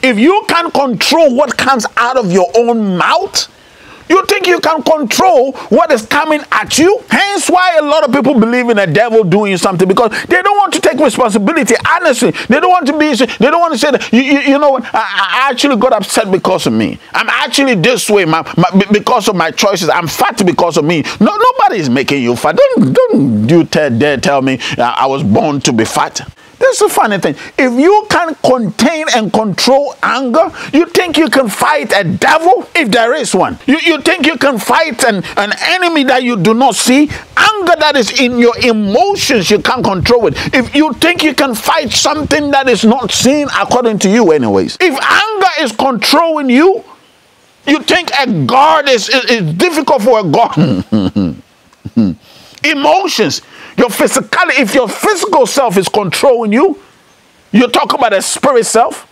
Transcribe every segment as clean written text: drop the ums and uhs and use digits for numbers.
If you can't control what comes out of your own mouth, you think you can control what is coming at you? Hence why a lot of people believe in a devil doing something, because they don't want to take responsibility. Honestly, they don't want to be, they don't want to say that, you know what, I actually got upset because of me. I'm actually this way because of my choices. I'm fat because of me. No, nobody is making you fat. Don't you dare tell me I was born to be fat. This is a funny thing. If you can contain and control anger, you think you can fight a devil, if there is one. You think you can fight an enemy that you do not see? Anger that is in your emotions, you can't control it. If you think you can fight something that is not seen, according to you anyways. If anger is controlling you, you think a God is difficult for a God. Emotions. Your physicality, if your physical self is controlling you, you talk about a spirit self.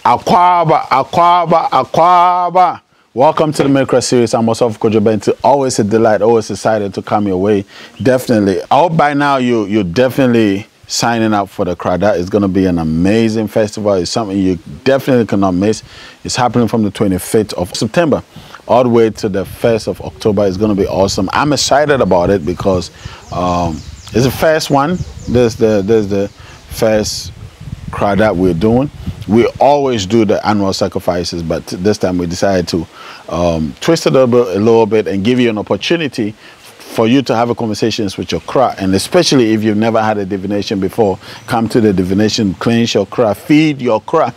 Akwaba. Welcome to the Enquirers series. I'm myself, Kojo Benti. Always a delight, always excited to come your way. Definitely. I hope by now you're definitely signing up for the crowd. That is going to be an amazing festival. It's something you definitely cannot miss. It's happening from the 25th of September all the way to the 1st of October. It's going to be awesome. I'm excited about it because it's the first one. There's the first crowd that we're doing. We always do the annual sacrifices, but this time we decided to twist it a little bit and give you an opportunity for you to have a conversations with your crowd. And especially if you've never had a divination before, come to the divination, cleanse your crowd, feed your crowd.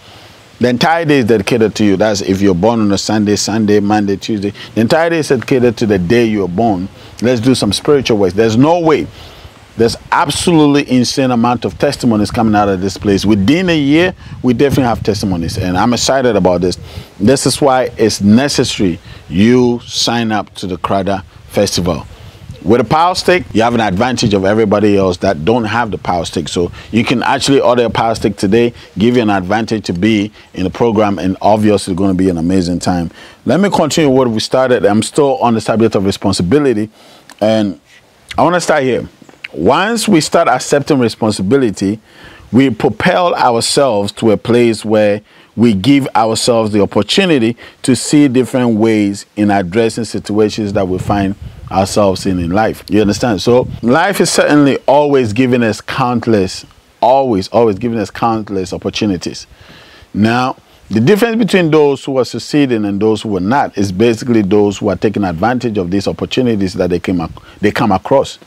The entire day is dedicated to you. That's if you're born on a Sunday, Monday, Tuesday. The entire day is dedicated to the day you're born. Let's do some spiritual work. There's no way. There's absolutely insane amount of testimonies coming out of this place. Within a year, we definitely have testimonies. And I'm excited about this. This is why it's necessary you sign up to the Crowder Festival. With a power stick, you have an advantage of everybody else that don't have the power stick. So you can actually order a power stick today, give you an advantage to be in the program, and obviously it's going to be an amazing time. Let me continue what we started. I'm still on the subject of responsibility, and I want to start here. Once we start accepting responsibility, we propel ourselves to a place where we give ourselves the opportunity to see different ways in addressing situations that we find ourselves in life. You understand? So life is certainly always giving us countless, always giving us countless opportunities. Now, the difference between those who are succeeding and those who are not is basically those who are taking advantage of these opportunities that they come across.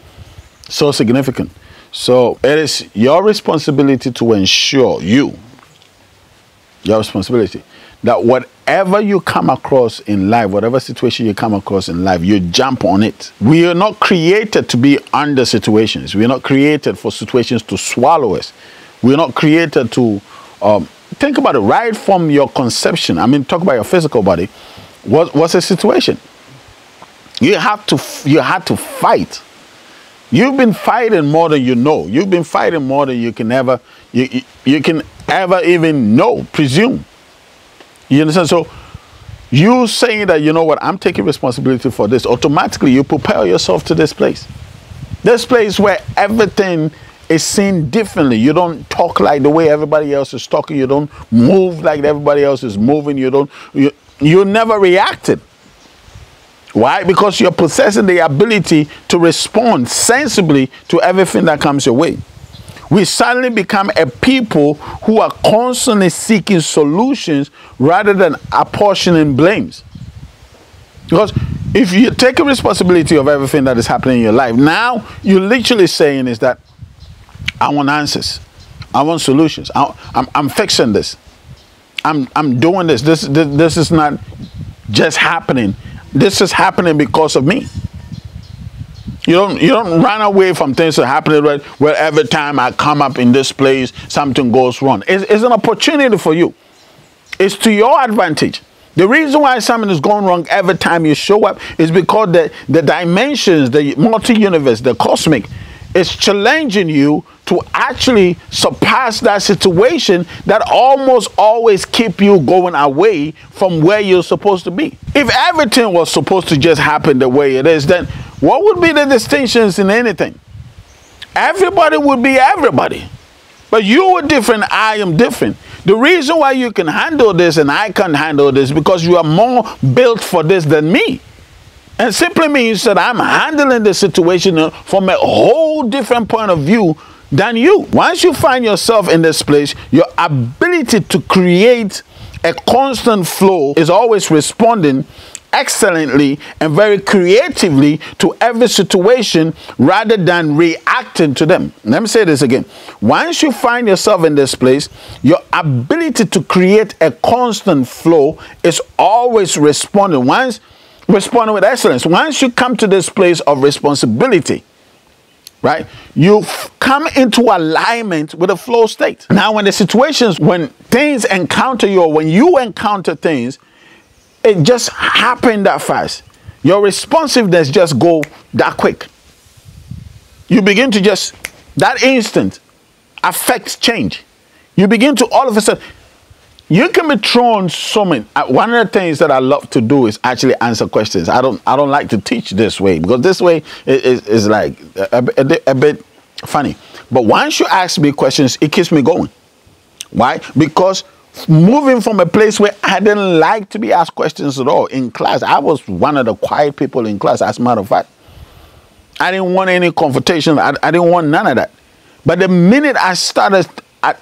So significant. So it is your responsibility to ensure your responsibility that whatever you come across in life, whatever situation you come across in life, you jump on it. We are not created to be under situations. We are not created for situations to swallow us. We are not created to think about it right from your conception. I mean, talk about your physical body. What's a situation? You had to fight. You've been fighting more than you know. You've been fighting more than you can ever even know, presume. You understand? So you saying that, you know what, I'm taking responsibility for this, automatically you propel yourself to this place. This place where everything is seen differently. You don't talk like the way everybody else is talking. You don't move like everybody else is moving. You never reacted. Why? Because you're possessing the ability to respond sensibly to everything that comes your way. We suddenly become a people who are constantly seeking solutions rather than apportioning blames. Because if you take a responsibility of everything that is happening in your life, now you're literally saying is that I want answers. I want solutions. I'm fixing this. I'm doing this. This is not just happening. This is happening because of me. You don't run away from things that are happening, right? Where every time I come up in this place, something goes wrong. It's an opportunity for you. It's to your advantage. The reason why something is going wrong every time you show up is because the dimensions, the multi-universe, the cosmic, It's challenging you to actually surpass that situation that almost always keep you going away from where you're supposed to be. If everything was supposed to just happen the way it is, then what would be the distinctions in anything? Everybody would be everybody. But you are different, I am different. The reason why you can handle this and I can't handle this because you are more built for this than me. And simply means that I'm handling the situation from a whole different point of view than you. Once you find yourself in this place, your ability to create a constant flow is always responding excellently and very creatively to every situation rather than reacting to them. Let me say this again. Once you find yourself in this place, your ability to create a constant flow is always responding with excellence. Once you come to this place of responsibility, right, you come into alignment with a flow state. Now, when the situations, when things encounter you, or when you encounter things, it just happened that fast. Your responsiveness just go that quick. You begin to just, that instant, affect change. You begin to all of a sudden, you can be thrown so many. One of the things that I love to do is actually answer questions. I don't like to teach this way because this way is like a bit funny. But once you ask me questions, it keeps me going. Why? Because moving from a place where I didn't like to be asked questions at all in class, I was one of the quiet people in class, as a matter of fact. I didn't want any confrontation. I didn't want none of that. But the minute I started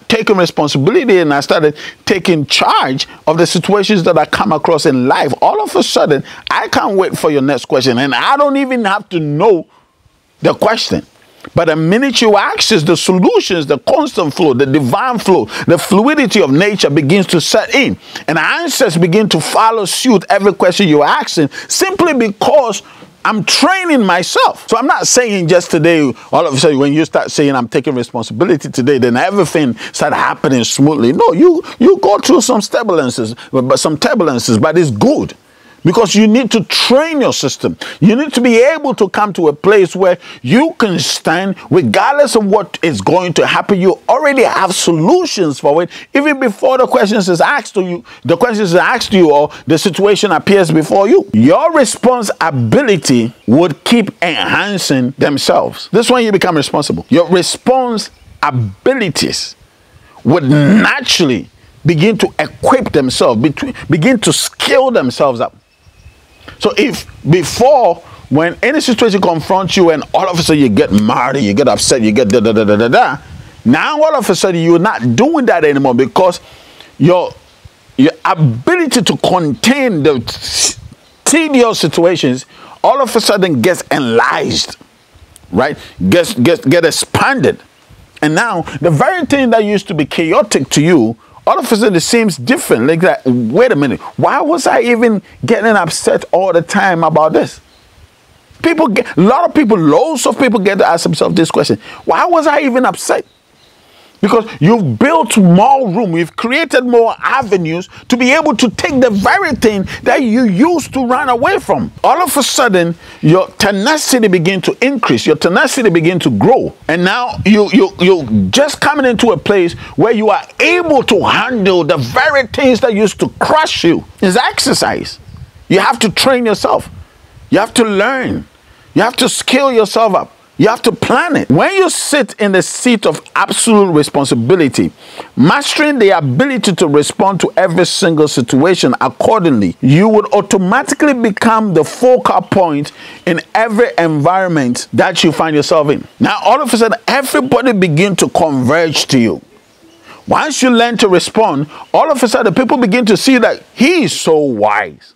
taking responsibility and I started taking charge of the situations that I come across in life, all of a sudden, I can't wait for your next question. And I don't even have to know the question. But the minute you access the solutions, the constant flow, the divine flow, the fluidity of nature begins to set in. And answers begin to follow suit every question you're asking, simply because I'm training myself. So I'm not saying just today, all of a sudden, when you start saying I'm taking responsibility today, then everything start happening smoothly. No, you go through some turbulences, but it's good. Because you need to train your system. You need to be able to come to a place where you can stand regardless of what is going to happen. You already have solutions for it even before the questions is asked to you. The questions is asked to you or the situation appears before you. Your response ability would keep enhancing themselves. This is when you become responsible. Your response abilities would naturally begin to equip themselves, begin to skill themselves up. So if before, when any situation confronts you and all of a sudden you get mad, you get upset, you get da-da-da-da-da-da, now all of a sudden you're not doing that anymore because your ability to contain the tedious situations all of a sudden gets enlarged, right? Get expanded. And now the very thing that used to be chaotic to you, all of a sudden it seems different. Like that, wait a minute, why was I even getting upset all the time about this? Loads of people get to ask themselves this question. Why was I even upset? Because you've built more room, you've created more avenues to be able to take the very thing that you used to run away from. All of a sudden, your tenacity begin to increase, your tenacity begin to grow. And now you're just coming into a place where you are able to handle the very things that used to crush you. It's exercise. You have to train yourself. You have to learn. You have to skill yourself up. You have to plan it. When you sit in the seat of absolute responsibility, mastering the ability to respond to every single situation accordingly, you would automatically become the focal point in every environment that you find yourself in. Now, all of a sudden, everybody begin to converge to you. Once you learn to respond, all of a sudden, people begin to see that he is so wise.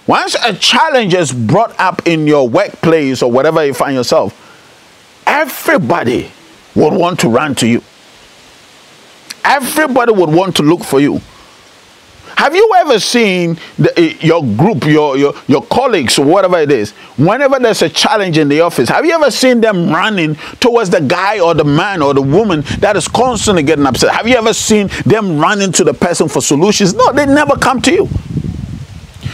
Once a challenge is brought up in your workplace or whatever you find yourself, everybody would want to run to you. Everybody would want to look for you. Have you ever seen your group, your colleagues, or whatever it is, whenever there's a challenge in the office, have you ever seen them running towards the guy or the man or the woman that is constantly getting upset? Have you ever seen them running to the person for solutions? No, they never come to you.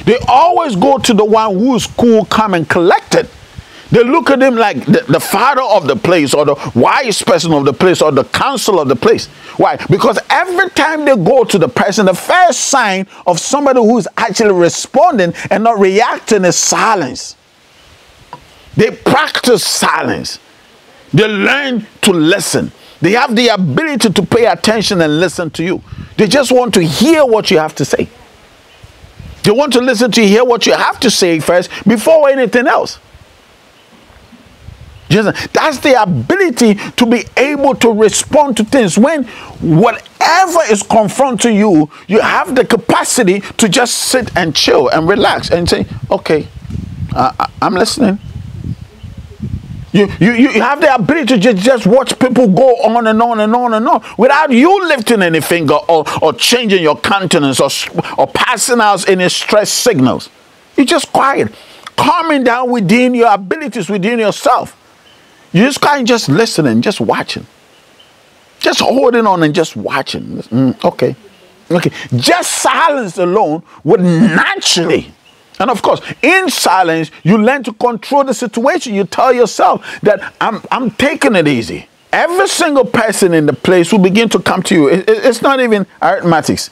They always go to the one who is cool, calm, and collected. They look at him like the father of the place, or the wise person of the place, or the counsel of the place. Why? Because every time they go to the person, the first sign of somebody who's actually responding and not reacting is silence. They practice silence. They learn to listen. They have the ability to pay attention and listen to you. They just want to hear what you have to say. They want to listen to hear what you have to say first before anything else. That's the ability to be able to respond to things. When whatever is confronting you, you have the capacity to just sit and chill and relax and say, okay, I'm listening. You have the ability to just watch people go on and on and on and on without you lifting any finger or changing your countenance or passing out any stress signals. You're just quiet, calming down within your abilities, within yourself. You just can't just listening, just watching. Just holding on and just watching. Okay. Just silence alone would naturally. And of course, in silence, you learn to control the situation. You tell yourself that I'm taking it easy. Every single person in the place will begin to come to you. It's not even arithmetics.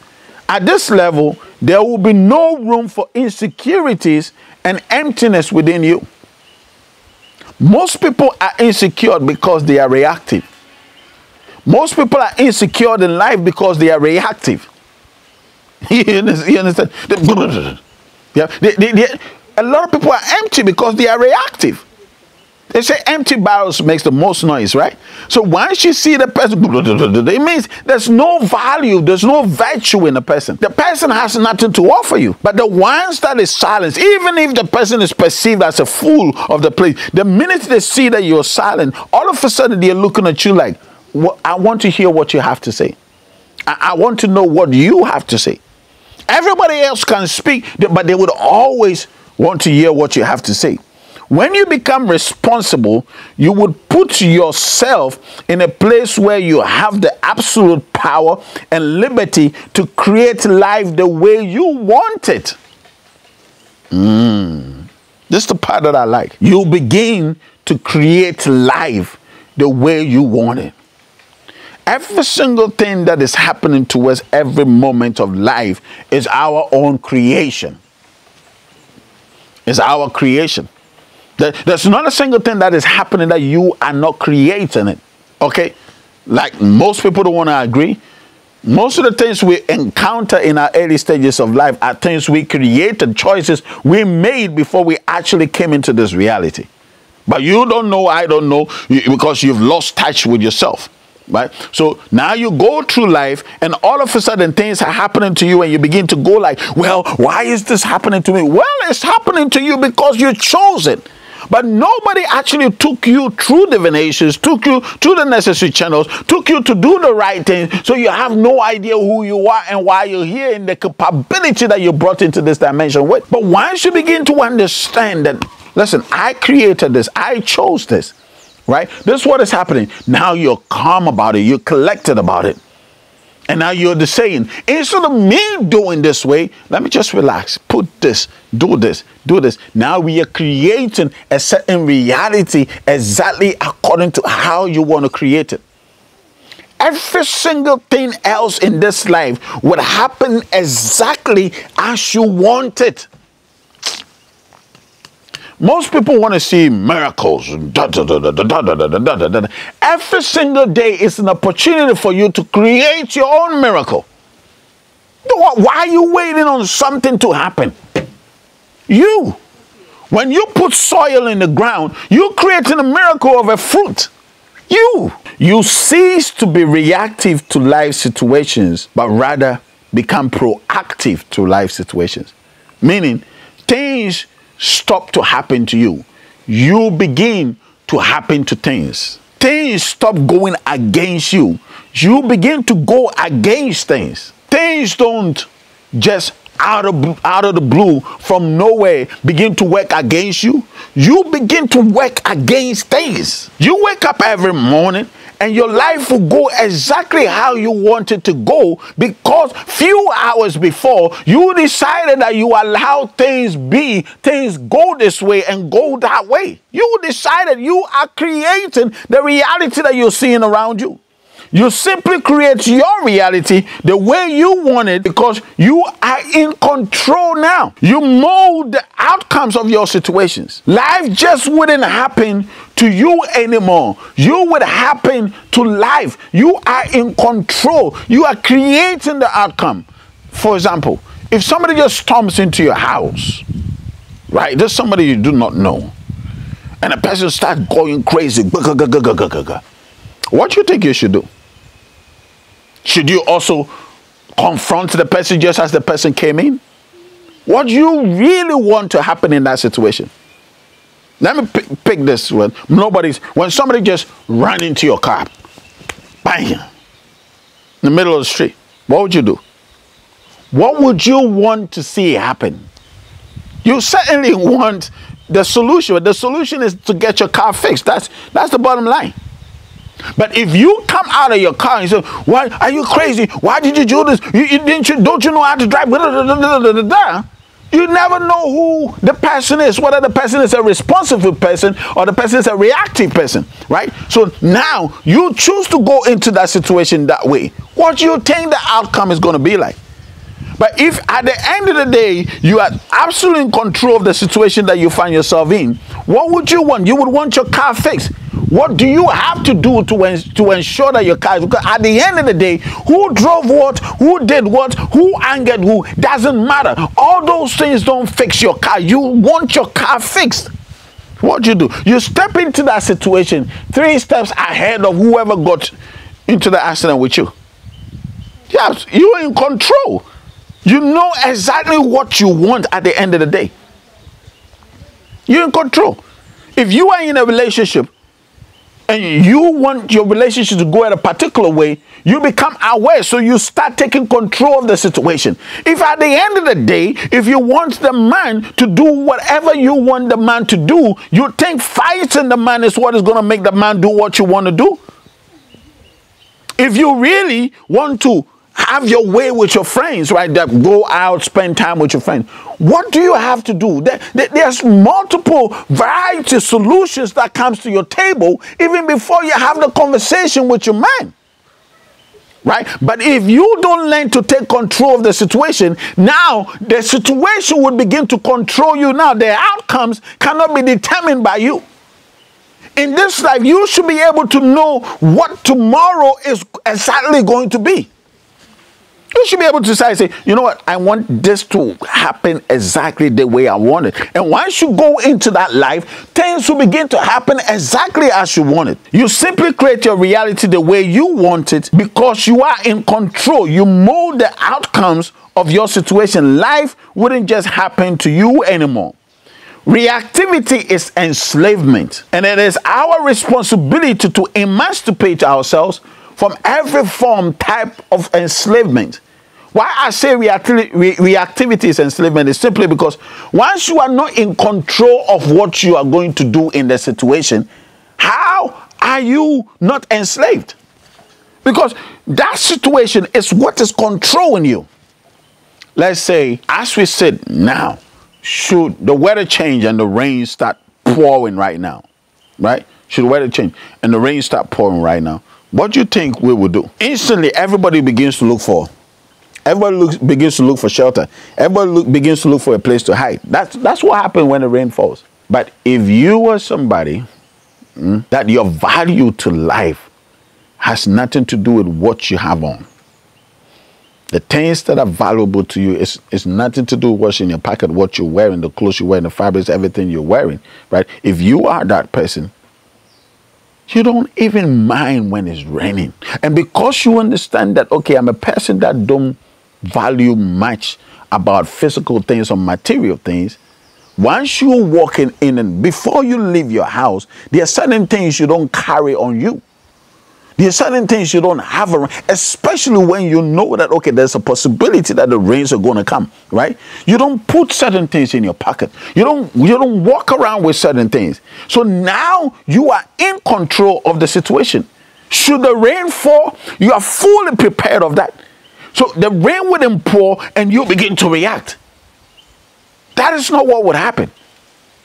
At this level, there will be no room for insecurities and emptiness within you. Most people are insecure because they are reactive. Most people are insecure in life because they are reactive. You understand? Yeah, a lot of people are empty because they are reactive. They say empty barrels makes the most noise, right? So once you see the person, it means there's no value, there's no virtue in the person. The person has nothing to offer you. But the ones that is silent, even if the person is perceived as a fool of the place, the minute they see that you're silent, all of a sudden they're looking at you like, I want to hear what you have to say. I want to know what you have to say. Everybody else can speak, but they would always want to hear what you have to say. When you become responsible, you would put yourself in a place where you have the absolute power and liberty to create life the way you want it. This is the part that I like. You begin to create life the way you want it. Every single thing that is happening to us every moment of life is our own creation. It's our creation. There's not a single thing that is happening that you are not creating it. Okay? Like most people don't want to agree. Most of the things we encounter in our early stages of life are things we created, choices we made before we actually came into this reality. But you don't know, I don't know, because you've lost touch with yourself. Right? So now you go through life and all of a sudden things are happening to you and you begin to go like, well, why is this happening to me? Well, it's happening to you because you chose it. But nobody actually took you through divinations, took you through the necessary channels, took you to do the right thing. So you have no idea who you are and why you're here and the capability that you brought into this dimension with. But once you begin to understand that, listen, I created this, I chose this, right? This is what is happening. Now you're calm about it, you're collected about it. And now you're the saying, instead of me doing this way, let me just relax, put this, do this, do this. Now we are creating a certain reality exactly according to how you want to create it. Every single thing else in this life would happen exactly as you want it. Most people want to see miracles. Every single day is an opportunity for you to create your own miracle. Why are you waiting on something to happen? When you put soil in the ground, you're creating a miracle of a fruit. You cease to be reactive to life situations, but rather become proactive to life situations. Meaning, things stop to happen to you. You begin to happen to things. Things stop going against you. You begin to go against things. Things don't just out of the blue, from nowhere, begin to work against you, you begin to work against things. You wake up every morning and your life will go exactly how you want it to go, because few hours before you decided that you allow things be, things go this way and go that way. You decided, you are creating the reality that you're seeing around you. You simply create your reality the way you want it, because you are in control now. You mold the outcomes of your situations. Life just wouldn't happen to you anymore. You would happen to life. You are in control. You are creating the outcome. For example, if somebody just storms into your house, right? There's somebody you do not know, and a person starts going crazy. What do you think you should do? Should you also confront the person just as the person came in? What do you really want to happen in that situation? Let me pick this one. When somebody just ran into your car, bang, in the middle of the street, what would you do? What would you want to see happen? You certainly want the solution. The solution is to get your car fixed. That's the bottom line. But if you come out of your car and say, "Why are you crazy? Why did you do this? Don't you know how to drive?" You never know who the person is, whether the person is a responsive person or the person is a reactive person, right? So now you choose to go into that situation that way. What do you think the outcome is going to be like? But if at the end of the day, you are absolutely in control of the situation that you find yourself in, what would you want? You would want your car fixed. What do you have to do to ensure that your car is, because at the end of the day, who drove what, who did what, who angered who, doesn't matter. All those things don't fix your car. You want your car fixed. What do? You step into that situation 3 steps ahead of whoever got into the accident with you. Yes, you're in control. You know exactly what you want at the end of the day. You're in control. If you are in a relationship and you want your relationship to go in a particular way, you become aware, so you start taking control of the situation. If at the end of the day, if you want the man to do whatever you want the man to do, you think fighting the man is what is going to make the man do what you want to do? If you really want to have your way with your friends, right? That go out, spend time with your friends. What do you have to do? There's multiple variety of solutions that comes to your table even before you have the conversation with your man, right? But if you don't learn to take control of the situation, now the situation would begin to control you. Now the outcomes cannot be determined by you. In this life, you should be able to know what tomorrow is exactly going to be. You should be able to decide, say, you know what, I want this to happen exactly the way I want it. And once you go into that life, things will begin to happen exactly as you want it. You simply create your reality the way you want it because you are in control. You mold the outcomes of your situation. Life wouldn't just happen to you anymore. Reactivity is enslavement, and it is our responsibility to emancipate ourselves from every type of enslavement. Why I say reactivity is enslavement is simply because once you are not in control of what you are going to do in the situation, how are you not enslaved? Because that situation is what is controlling you. Let's say, as we sit now, should the weather change and the rain start pouring right now, right? Should the weather change and the rain start pouring right now, what do you think we will do? Instantly, everybody begins to look for shelter. Everybody begins to look for a place to hide. That's what happens when the rain falls. But if you are somebody that your value to life has nothing to do with what you have on, the things that are valuable to you is nothing to do with what's in your pocket, what you're wearing, the clothes you're wearing, the fabrics, everything you're wearing, right? If you are that person, you don't even mind when it's raining. And because you understand that, okay, I'm a person that don't value much about physical things or material things, once you're walking in and before you leave your house, there are certain things you don't carry on you. There's certain things you don't have around, especially when you know that, okay, there's a possibility that the rains are going to come, right? You don't put certain things in your pocket. You don't walk around with certain things. So now you are in control of the situation. Should the rain fall, you are fully prepared of that. So the rain wouldn't pour and you begin to react. That is not what would happen.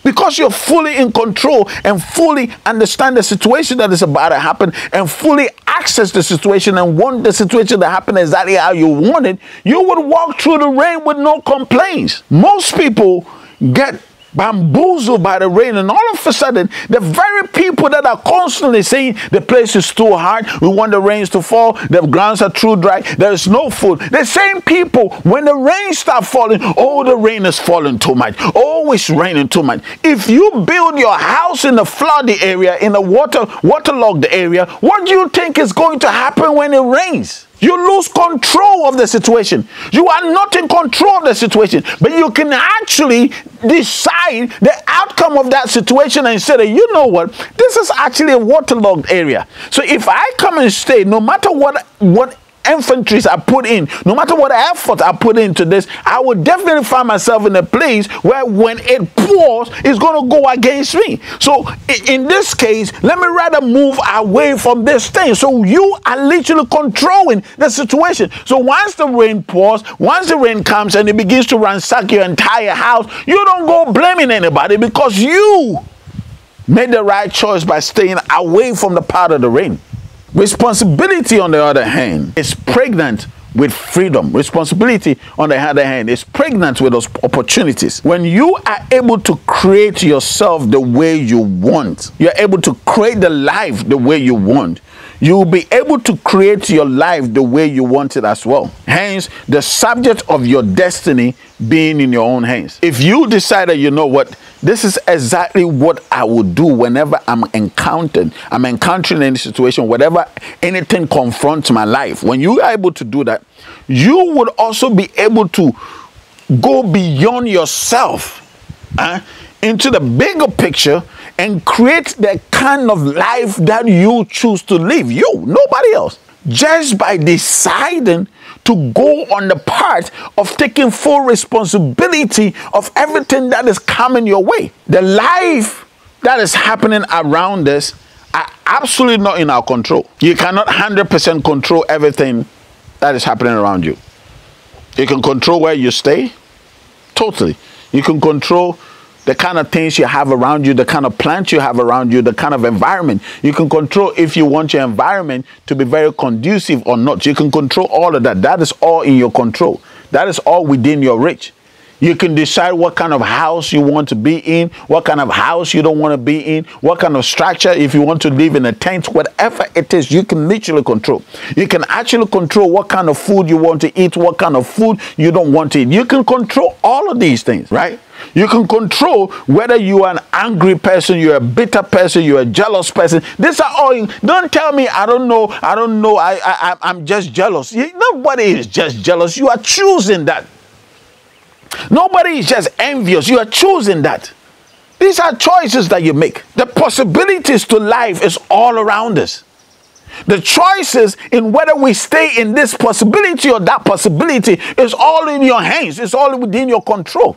Because you're fully in control and fully understand the situation that is about to happen and fully access the situation and want the situation to happen exactly how you want it, you would walk through the rain with no complaints. Most people get bamboozled by the rain, and all of a sudden, the very people that are constantly saying the place is too hard, we want the rains to fall, the grounds are too dry, there is no food. The same people, when the rain starts falling, oh, the rain is falling too much, oh, it's raining too much. If you build your house in a flooded area, in a waterlogged area, what do you think is going to happen when it rains? You lose control of the situation. You are not in control of the situation, but you can actually decide the outcome of that situation and say that, you know what, this is actually a waterlogged area. So if I come and stay, no matter what infantries I put in, no matter what effort I put into this, I will definitely find myself in a place where when it pours, it's going to go against me. So in this case, let me rather move away from this thing. So you are literally controlling the situation. So once the rain pours, once the rain comes and it begins to ransack your entire house, you don't go blaming anybody because you made the right choice by staying away from the part of the rain. Responsibility, on the other hand, is pregnant with freedom. Responsibility, on the other hand, is pregnant with those opportunities. When you are able to create yourself the way you want, you're able to create the life the way you want, you'll be able to create your life the way you want it as well. Hence, the subject of your destiny being in your own hands. If you decide that, you know what, this is exactly what I would do whenever I'm encountering any situation, whatever anything confronts my life. When you are able to do that, you would also be able to go beyond yourself into the bigger picture and create the kind of life that you choose to live. You, nobody else. Just by deciding to go on the part of taking full responsibility of everything that is coming your way. The life that is happening around us are absolutely not in our control. You cannot 100% control everything that is happening around you. You can control where you stay, totally. You can control the kind of things you have around you, the kind of plants you have around you, the kind of environment. You can control if you want your environment to be very conducive or not. You can control all of that. That is all in your control. That is all within your reach. You can decide what kind of house you want to be in, what kind of house you don't want to be in, what kind of structure, if you want to live in a tent, whatever it is, you can literally control. You can actually control what kind of food you want to eat, what kind of food you don't want to eat. You can control all of these things, right? You can control whether you are an angry person, you're a bitter person, you're a jealous person. These are all. Don't tell me, I don't know, I'm just jealous. Nobody is just jealous. You are choosing that. Nobody is just envious. You are choosing that. These are choices that you make. The possibilities to life is all around us. The choices in whether we stay in this possibility or that possibility is all in your hands. It's all within your control.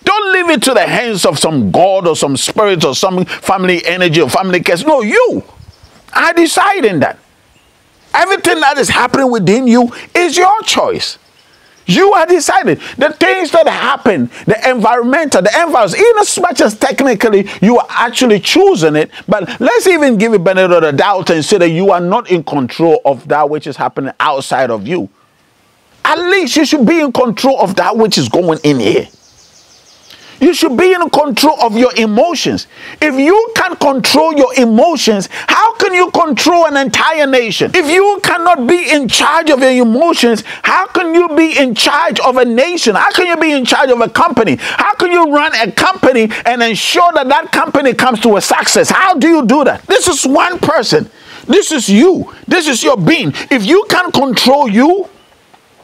Don't leave it to the hands of some God or some spirit or some family energy or family curse. No, you are deciding that. Everything that is happening within you is your choice. You are deciding. The things that happen, the environmental, the environment, in as much as technically you are actually choosing it, but let's even give it benefit of the doubt and say that you are not in control of that which is happening outside of you. At least you should be in control of that which is going in here. You should be in control of your emotions. If you can't control your emotions, how can you control an entire nation? If you cannot be in charge of your emotions, how can you be in charge of a nation? How can you be in charge of a company? How can you run a company and ensure that that company comes to a success? How do you do that? This is one person. This is you. This is your being. If you can't control you,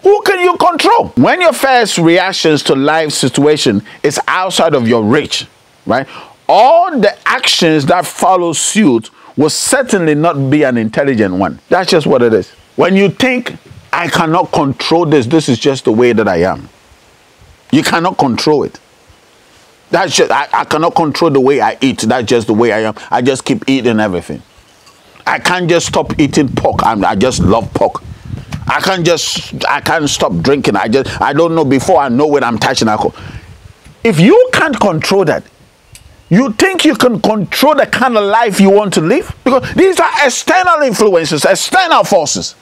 who can you control? When your first reactions to life situation is outside of your reach, right? All the actions that follow suit will certainly not be an intelligent one. That's just what it is. When you think, I cannot control this, this is just the way that I am. You cannot control it. That's just, I cannot control the way I eat. That's just the way I am. I just keep eating everything. I can't just stop eating pork. I just love pork. I can't stop drinking. I don't know, before I know it, I'm touching alcohol. If you can't control that, you think you can control the kind of life you want to live? Because these are external influences, external forces.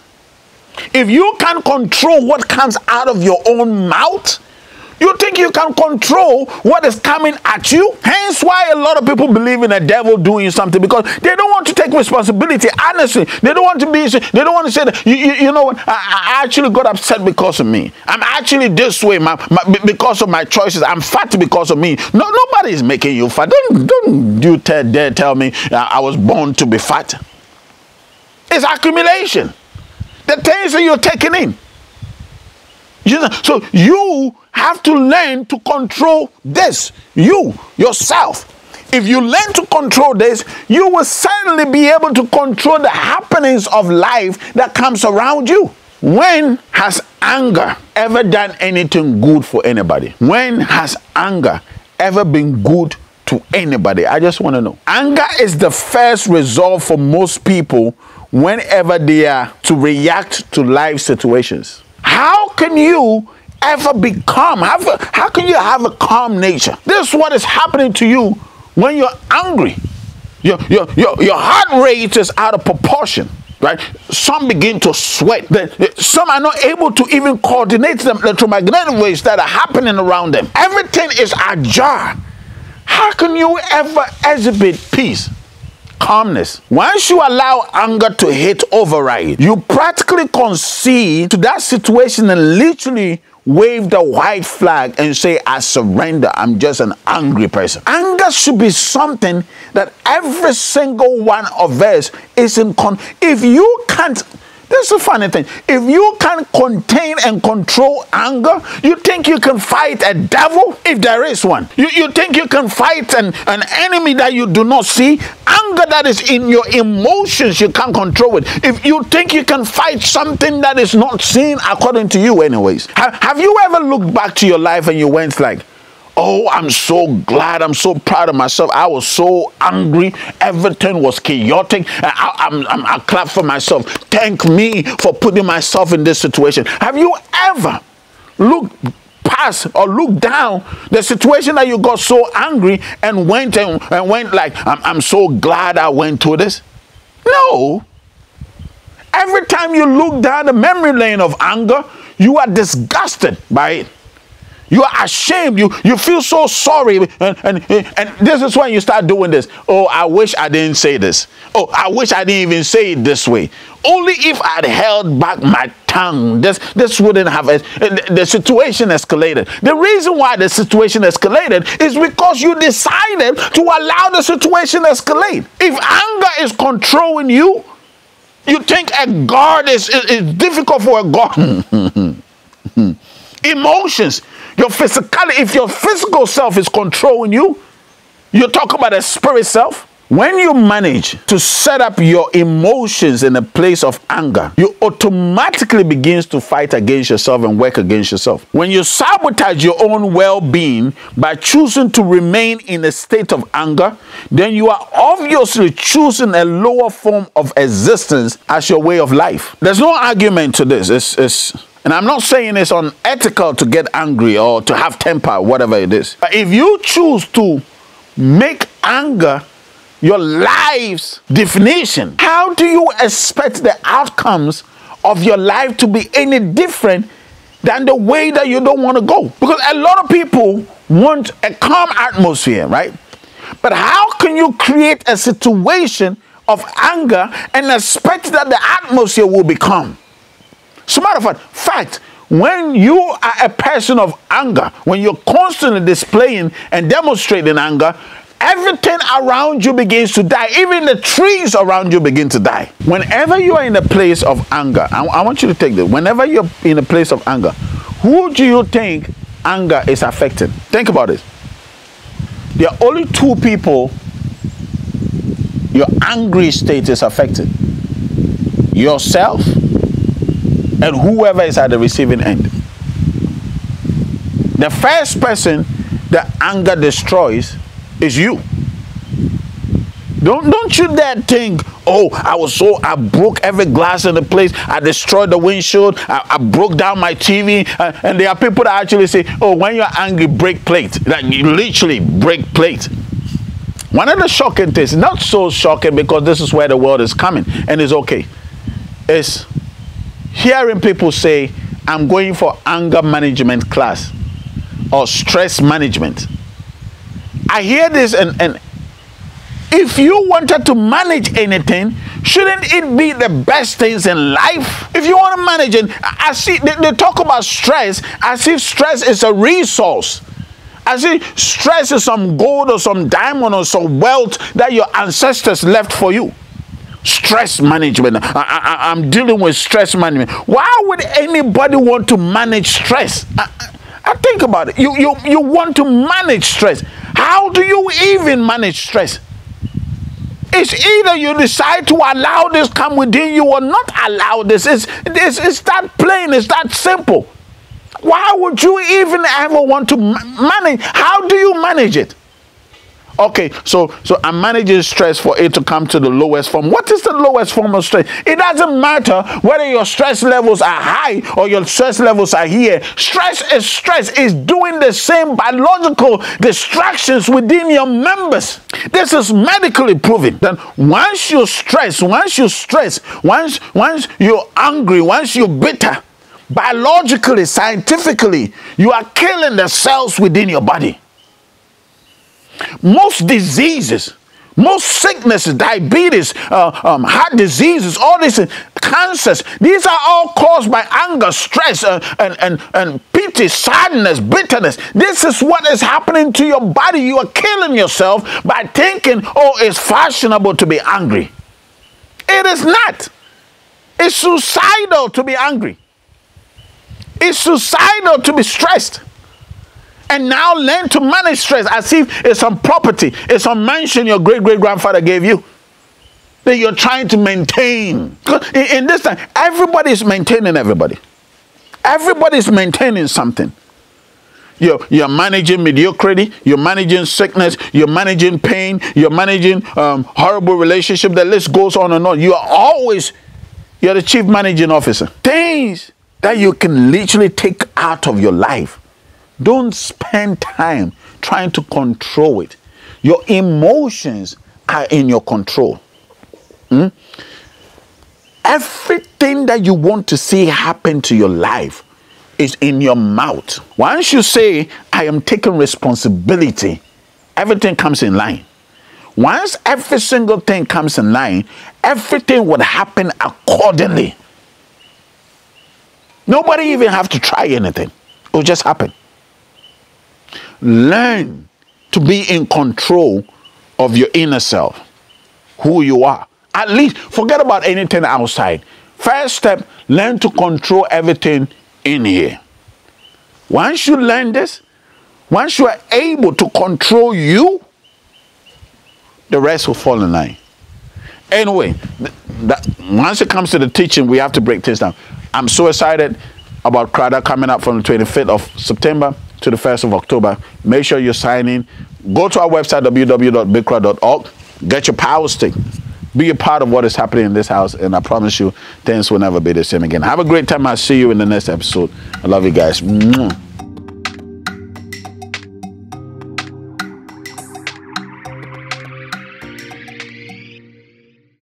If you can't control what comes out of your own mouth, you think you can control what is coming at you? Hence why a lot of people believe in the devil doing something, because they don't want to take responsibility. Honestly, they don't want to be, they don't want to say that, you know what, I actually got upset because of me. I'm actually this way because of my choices. I'm fat because of me. No, nobody is making you fat. Don't you dare tell me I was born to be fat. It's accumulation. The things that you're taking in. So you have to learn to control this. Yourself. If you learn to control this, you will certainly be able to control the happenings of life that comes around you. When has anger ever done anything good for anybody? When has anger ever been good to anybody? I just want to know. Anger is the first result for most people whenever they are to react to life situations. How can you ever be calm? How can you have a calm nature? This is what is happening to you when you're angry. Your heart rate is out of proportion, right? Some begin to sweat. Some are not able to even coordinate the electromagnetic waves that are happening around them. Everything is ajar. How can you ever exhibit peace? Calmness. Once you allow anger to hit override, you practically concede to that situation and literally wave the white flag and say, I surrender. I'm just an angry person. Anger should be something that every single one of us is in if you can't, this is a funny thing. If you can't contain and control anger, you think you can fight a devil if there is one. You think you can fight an enemy that you do not see. Anger that is in your emotions, you can't control it. If you think you can fight something that is not seen according to you anyways. Have you ever looked back to your life and you went like, oh, I'm so glad, I'm so proud of myself. I was so angry. Everything was chaotic. I clap for myself. Thank me for putting myself in this situation. Have you ever looked past or looked down the situation that you got so angry and went like, I'm so glad I went through this? No. Every time you look down the memory lane of anger, you are disgusted by it. You are ashamed. You feel so sorry. And this is when you start doing this. Oh, I wish I didn't say this. Oh, I wish I didn't even say it this way. Only if I'd held back my tongue, this wouldn't have, the situation escalated. The reason why the situation escalated is because you decided to allow the situation to escalate. If anger is controlling you, you think a guard is difficult for a guard. Emotions, your physicality, if your physical self is controlling you, you talk about a spirit self. When you manage to set up your emotions in a place of anger, you automatically begin to fight against yourself and work against yourself. When you sabotage your own well-being by choosing to remain in a state of anger, then you are obviously choosing a lower form of existence as your way of life. There's no argument to this. And I'm not saying it's unethical to get angry or to have temper, whatever it is. But if you choose to make anger your life's definition, how do you expect the outcomes of your life to be any different than the way that you don't want to go? Because a lot of people want a calm atmosphere, right? But how can you create a situation of anger and expect that the atmosphere will be calm? As a matter of fact, when you are a person of anger, when you're constantly displaying and demonstrating anger, everything around you begins to die. Even the trees around you begin to die. Whenever you are in a place of anger, I want you to take this. Whenever you're in a place of anger, who do you think anger is affecting? Think about it. There are only two people your angry state is affected. Yourself and whoever is at the receiving end. The first person that anger destroys is you. Don't you dare think, oh, I broke every glass in the place, I destroyed the windshield, I broke down my TV, and there are people that actually say, oh, when you're angry, break plate. Like, you literally break plate. One of the shocking things, not so shocking because this is where the world is coming, and it's okay, is hearing people say, I'm going for anger management class or stress management. I hear this, and if you wanted to manage anything, shouldn't it be the best things in life? If you want to manage it, I see they talk about stress as if stress is a resource. As if stress is some gold or some diamond or some wealth that your ancestors left for you. Stress management. I'm dealing with stress management. Why would anybody want to manage stress? I think about it. You want to manage stress. How do you even manage stress? It's either you decide to allow this come within you or not allow this. It's that plain. It's that simple. Why would you even ever want to manage? How do you manage it? Okay, so I'm managing stress for it to come to the lowest form. What is the lowest form of stress? It doesn't matter whether your stress levels are high or your stress levels are here. Stress is stress. It's doing the same biological distractions within your members. This is medically proven that once you're stressed, once you're angry, once you're bitter, biologically, scientifically, you are killing the cells within your body. Most diseases, most sicknesses, diabetes, heart diseases, all these cancers, these are all caused by anger, stress, and pity, sadness, bitterness. This is what is happening to your body. You are killing yourself by thinking, oh, it's fashionable to be angry. It is not. It's suicidal to be angry. It's suicidal to be stressed. And now learn to manage stress as if it's some property, it's some mansion your great-great-grandfather gave you that you're trying to maintain. Because in this time, everybody is maintaining everybody. Everybody is maintaining something. You're managing mediocrity, you're managing sickness, you're managing pain, you're managing horrible relationship. The list goes on and on. You're the chief managing officer. Things that you can literally take out of your life. Don't spend time trying to control it. Your emotions are in your control. Everything that you want to see happen to your life is in your mouth. Once you say, I am taking responsibility, everything comes in line. Once every single thing comes in line, everything would happen accordingly. Nobody even have to try anything. It will just happen. Learn to be in control of your inner self, who you are. At least forget about anything outside. First step, learn to control everything in here. Once you learn this, once you are able to control you, the rest will fall in line. Anyway, once it comes to the teaching, we have to break things down. I'm so excited about CRADA coming up from the 25th of September to the 1st of October. Make sure you sign in. Go to our website, www.bigcrowd.org. Get your power stick. Be a part of what is happening in this house, and I promise you, things will never be the same again. Have a great time. I'll see you in the next episode. I love you guys.